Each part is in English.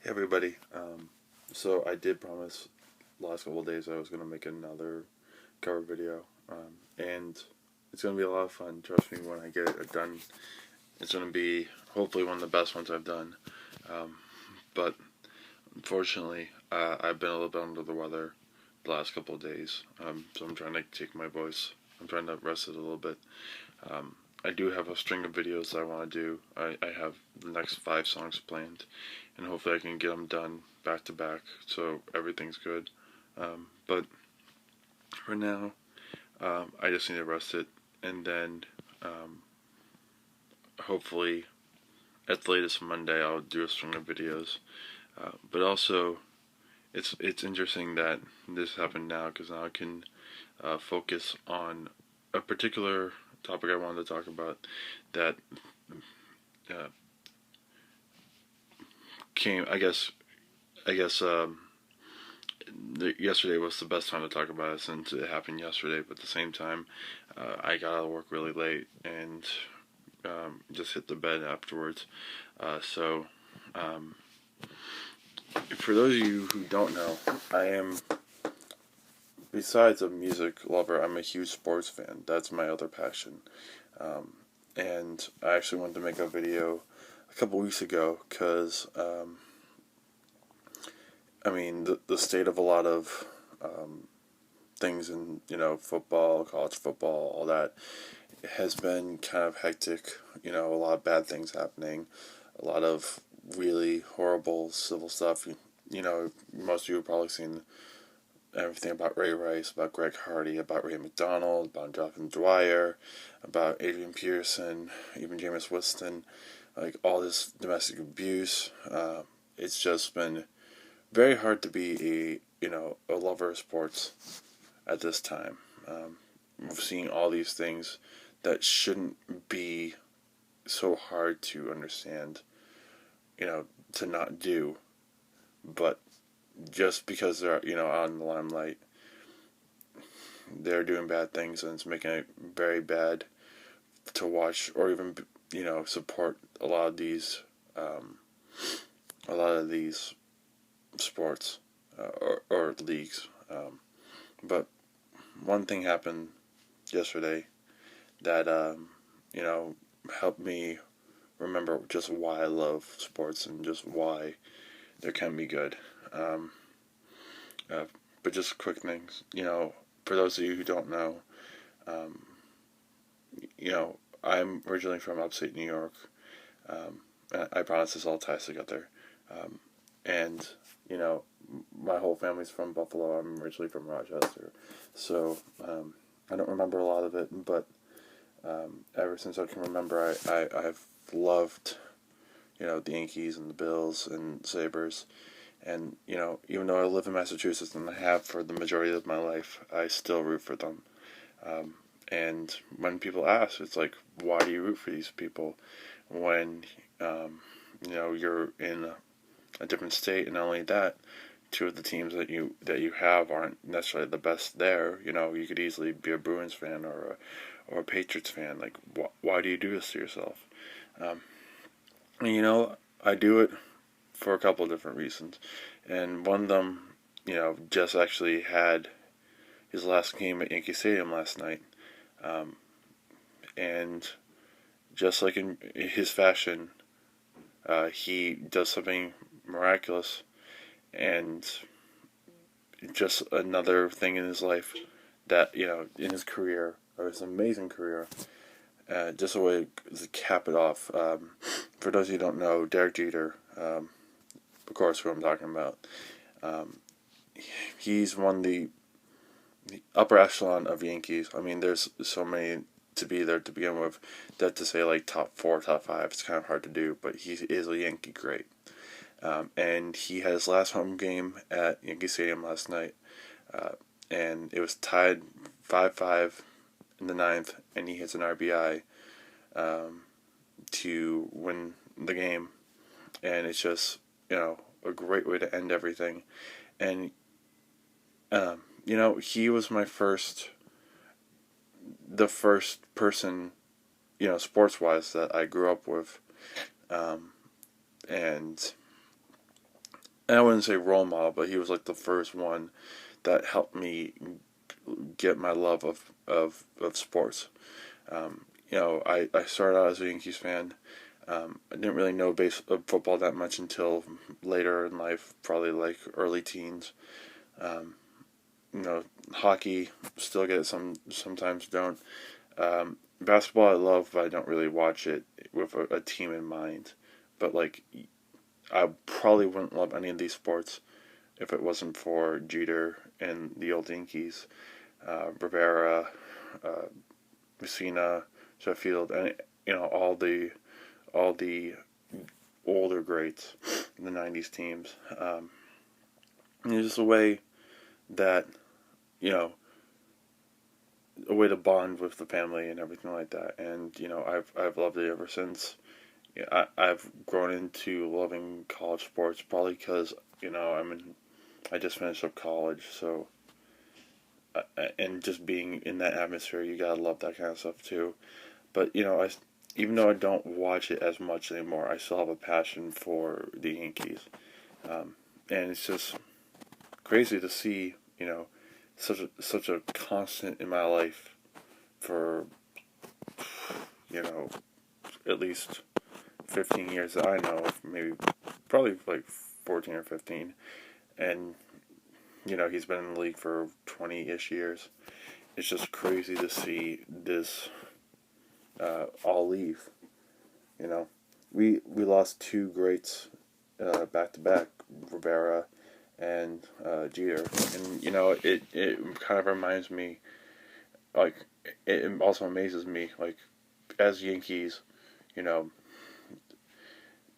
Everybody. So I did promise last couple of days I was gonna make another cover video, and it's gonna be a lot of fun. Trust me, when I get it done, it's gonna be hopefully one of the best ones I've done. But unfortunately, I've been a little bit under the weather the last couple of days, so I'm trying to take my voice. I'm trying to rest it a little bit. I do have a string of videos that I want to do. I have the next 5 songs planned, and hopefully I can get them done back to back, so everything's good. But for now, I just need to rest it, and then hopefully at the latest Monday I'll do a string of videos. But also, it's interesting that this happened now because now I can focus on a particular topic I wanted to talk about that uh, came. Yesterday was the best time to talk about it since it happened yesterday. But at the same time, I got out of work really late and just hit the bed afterwards. So, for those of you who don't know, I am, besides a music lover, I'm a huge sports fan. That's my other passion. And I actually wanted to make a video a couple weeks ago because, the state of a lot of things in, football, college football, all that has been kind of hectic. A lot of bad things happening, a lot of really horrible civil stuff. Most of you have probably seen everything about Ray Rice, about Greg Hardy, about Ray McDonald, about Jonathan Dwyer, about Adrian Pearson, even Jameis Winston, like all this domestic abuse. It's just been very hard to be a lover of sports at this time. We're seeing all these things that shouldn't be so hard to understand, to not do, but just because they're, on the limelight, they're doing bad things, and it's making it very bad to watch or even, support a lot of these sports or leagues. But one thing happened yesterday that helped me remember just why I love sports and just why they can be good. But just quick things, for those of you who don't know, um, I'm originally from upstate New York. I promise this all ties together. And, my whole family's from Buffalo. I'm originally from Rochester. So, I don't remember a lot of it, but ever since I can remember, I've loved, the Yankees and the Bills and Sabres. And, even though I live in Massachusetts and I have for the majority of my life, I still root for them. And when people ask, it's like, why do you root for these people when, you're in a different state? And not only that, two of the teams that you have aren't necessarily the best there. You could easily be a Bruins fan or a Patriots fan. Like, why do you do this to yourself? And I do it for a couple of different reasons. And one of them, just actually had his last game at Yankee Stadium last night. And just like in his fashion, he does something miraculous and just another thing in his life that, in his career, or his amazing career, just a way to cap it off. For those of you who don't know, Derek Jeter, of course, who I'm talking about, he's won the upper echelon of Yankees. I mean, there's so many to be there to begin with that to say like top 4, top 5, it's kind of hard to do, but he is a Yankee great. And he had his last home game at Yankee Stadium last night, and it was tied 5-5 in the ninth, and he hits an RBI to win the game, and it's just, a great way to end everything. And, he was the first person, sports-wise that I grew up with, and and I wouldn't say role model, but he was like the first one that helped me get my love of sports. I started out as a Yankees fan. I didn't really know football that much until later in life, probably like early teens. Um, Hockey, still get it sometimes don't. Basketball I love, but I don't really watch it with a team in mind. But like, I probably wouldn't love any of these sports if it wasn't for Jeter and the old Yankees, Rivera, uh, Messina, Sheffield, and all the older greats in the '90s teams. And it's just a way that you know a way to bond with the family and everything like that. And I've loved it ever since. Yeah, I've grown into loving college sports probably because I just finished up college, so and just being in that atmosphere, you gotta love that kind of stuff too. But even though I don't watch it as much anymore, I still have a passion for the Yankees, and it's just crazy to see such a constant in my life for you know at least 15 years that I know of, maybe probably like 14 or 15, and he's been in the league for 20-ish years. It's just crazy to see this all leave. You know, we lost two greats back to back, Rivera and Jeter, and it kind of reminds me, like, it also amazes me, like, as Yankees, you know,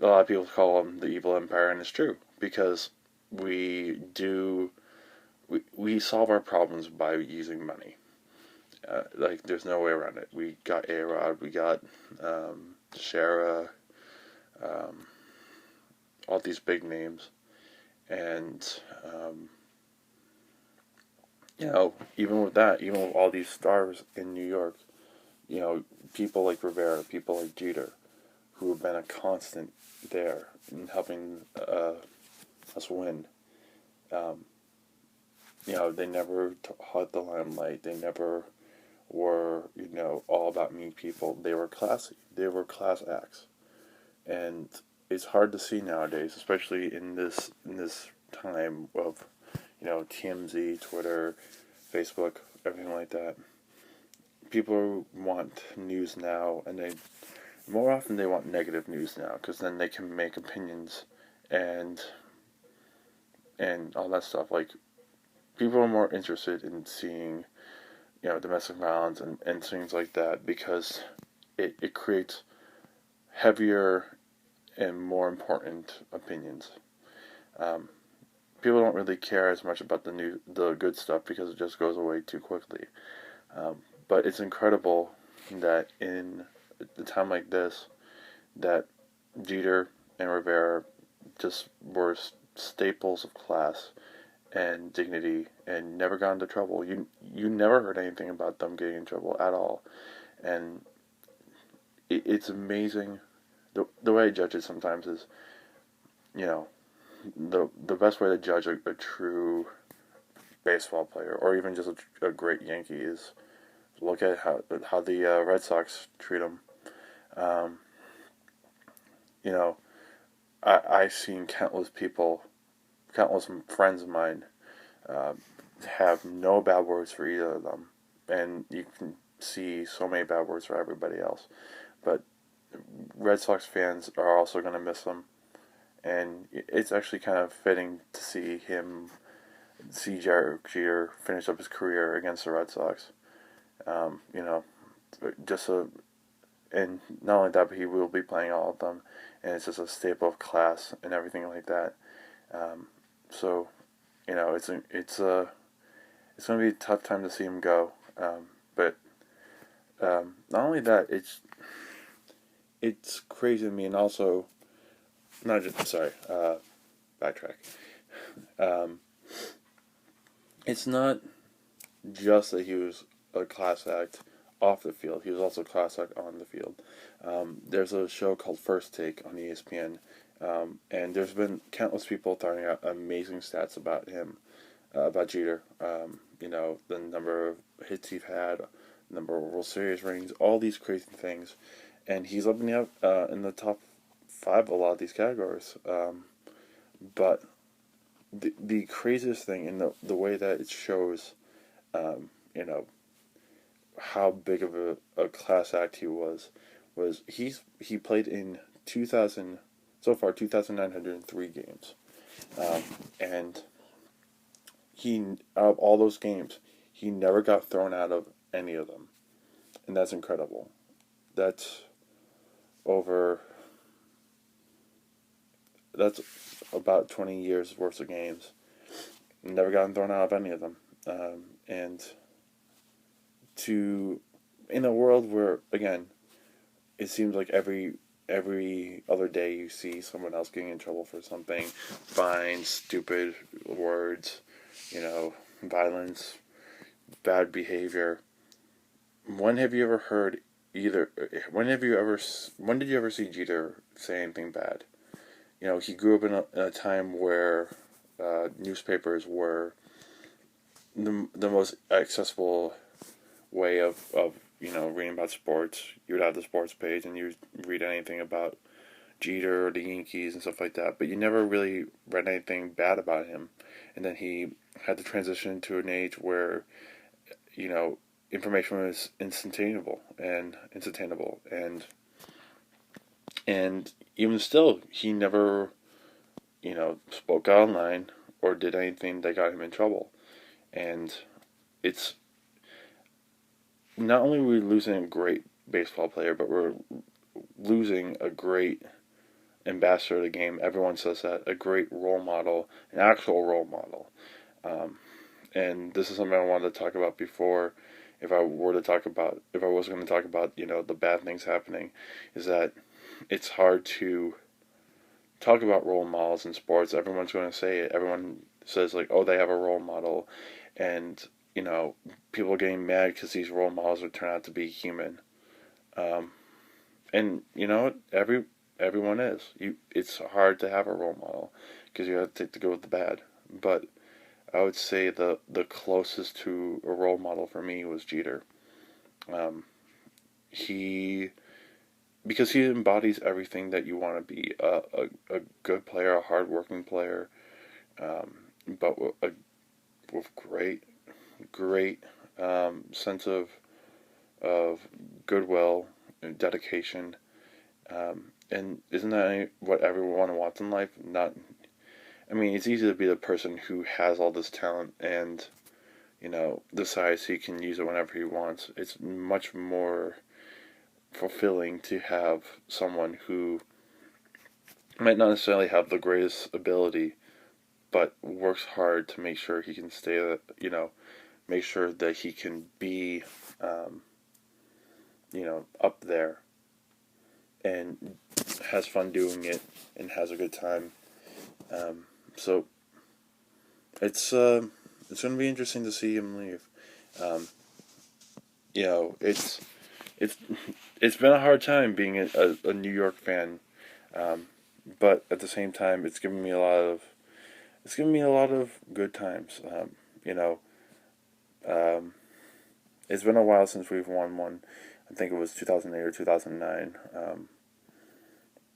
a lot of people call them the evil empire, and it's true because we do we solve our problems by using money. Like, there's no way around it. We got A-Rod, we got Shara, um, all these big names, and even with that, even with all these stars in New York, people like Rivera, people like Jeter, who have been a constant there in helping us win. Um, they never had the limelight. They never were, all about me people. They were classy. They were class acts, and it's hard to see nowadays, especially in this time of TMZ, Twitter, Facebook, everything like that. People want news now, and more often they want negative news now because then they can make opinions and all that stuff. Like, people are more interested in seeing domestic violence and things like that because it creates heavier and more important opinions. Um, People don't really care as much about the good stuff because it just goes away too quickly. But it's incredible that in a time like this, that Jeter and Rivera just were staples of class and dignity and never got into trouble. You never heard anything about them getting in trouble at all, and it's amazing. The way I judge it sometimes is, you know, the best way to judge a true baseball player or even just a great Yankee is look at how the Red Sox treat them. Um, you know, I've seen countless people, countless friends of mine, uh, have no bad words for either of them, and you can see so many bad words for everybody else. But Red Sox fans are also going to miss them, and it's actually kind of fitting to see Jared Jeter finish up his career against the Red Sox. Um, you know, just a and not only that, but he will be playing all of them, and it's just a staple of class and everything like that. Um, so, it's going to be a tough time to see him go. But not only that, it's crazy to me, and also not just sorry, backtrack. Um, it's not just that he was a class act off the field; he was also a class act on the field. There's a show called First Take on ESPN. And there's been countless people throwing out amazing stats about him, about Jeter. The number of hits he's had, number of World Series rings, all these crazy things, and he's up in the top five a lot of these categories. But the craziest thing in the way that it shows, um, you know, how big of a class act he was he played in 2000 so far 2,903 games, and he out of all those games he never got thrown out of any of them, and that's incredible. That's over that's about 20 years worth of games. Never gotten thrown out of any of them, and to in a world where again it seems like every other day you see someone else getting in trouble for something, fines, stupid words, violence, bad behavior. When have you ever heard either? When did you ever see Jeter say anything bad? He grew up in a time where newspapers were the most accessible way of reading about sports. You would have the sports page and you would read anything about Jeter or the Yankees and stuff like that, but you never really read anything bad about him. And then he had to transition to an age where information was instantaneable, and even still he never spoke out online or did anything that got him in trouble. And it's not only are we losing a great baseball player, but we're losing a great ambassador of the game. Everyone says that. A great role model, an actual role model. And this is something I wanted to talk about before. If I was going to talk about, the bad things happening, is that it's hard to talk about role models in sports. Everyone's going to say it. Everyone says, like, oh, they have a role model. And, people are getting mad because these role models would turn out to be human. And, everyone is. It's hard to have a role model because you have to take the good with the bad. But I would say the closest to a role model for me was Jeter. He Because he embodies everything that you want to be, a good player, a hardworking player, but with great sense of goodwill and dedication. And isn't that what everyone wants in life? It's easy to be the person who has all this talent and, decides he can use it whenever he wants. It's much more fulfilling to have someone who might not necessarily have the greatest ability, but works hard to make sure he can make sure that he can be, up there and has fun doing it and has a good time. So it's going to be interesting to see him leave. It's it's it's been a hard time being a New York fan, but at the same time, it's given me a lot of good times. It's been a while since we've won one. I think it was 2008 or 2009.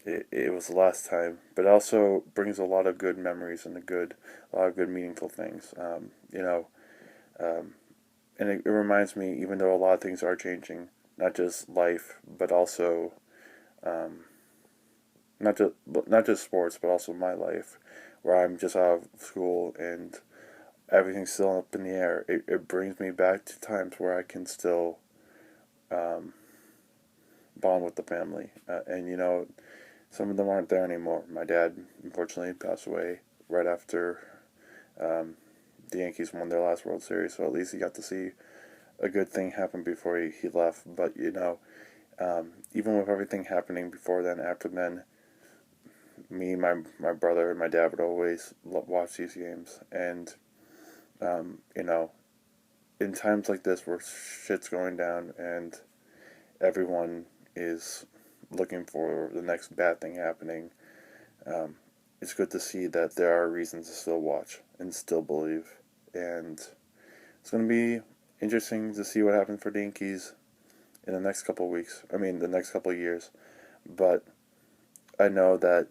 It was the last time, but it also brings a lot of good memories and a lot of good meaningful things. And it reminds me, even though a lot of things are changing, not just life, but also not just sports, but also my life, where I'm just out of school and everything's still up in the air. It brings me back to times where I can still bond with the family, and some of them aren't there anymore. My dad, unfortunately, passed away right after the Yankees won their last World Series, so at least he got to see a good thing happen before he left. But even with everything happening before then, after then, me, my brother, and my dad would always watch these games. And in times like this where shit's going down and everyone is looking for the next bad thing happening, it's good to see that there are reasons to still watch and still believe. And it's going to be interesting to see what happens for the Yankees in the next couple of weeks. I mean, the next couple of years. But I know that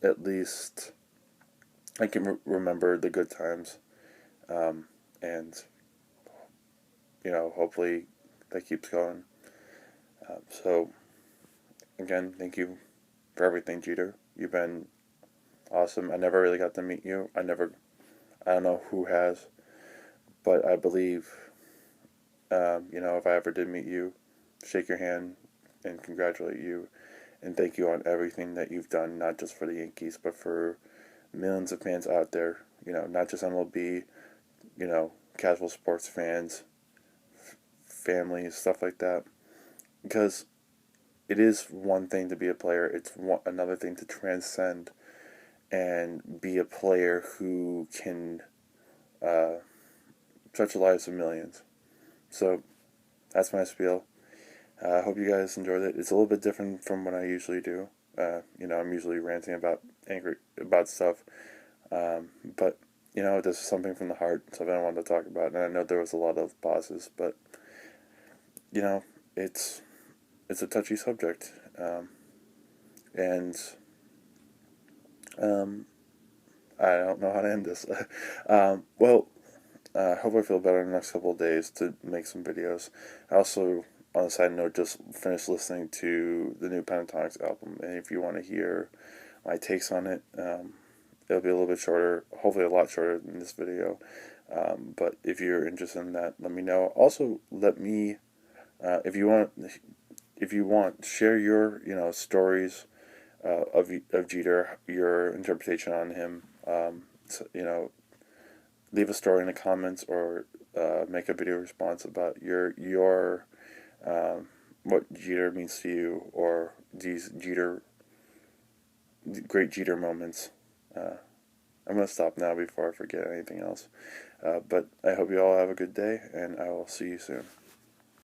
at least I can remember the good times. And, hopefully that keeps going. So, again, thank you for everything, Jeter. You've been awesome. I never really got to meet you. I don't know who has, but I believe, if I ever did meet you, shake your hand and congratulate you and thank you on everything that you've done, not just for the Yankees, but for millions of fans out there, not just MLB, casual sports fans, families, stuff like that. Because it is one thing to be a player, it's another thing to transcend and be a player who can touch the lives of millions. So that's my spiel. I hope you guys enjoyed it. It's a little bit different from what I usually do. I'm usually ranting about stuff, but this is something from the heart, something I wanted to talk about. And I know there was a lot of pauses, but it's a touchy subject, and I don't know how to end this. I hope I feel better in the next couple of days to make some videos. I also, on a side note, just finished listening to the new Pentatonics album, and if you want to hear my takes on it, it'll be a little bit shorter, hopefully a lot shorter than this video. But if you're interested in that, let me know. Also, let me, if you want, share your stories of Jeter, your interpretation on him. Leave a story in the comments or make a video response about your what Jeter means to you, or these great Jeter moments. I'm going to stop now before I forget anything else. But I hope you all have a good day, and I will see you soon.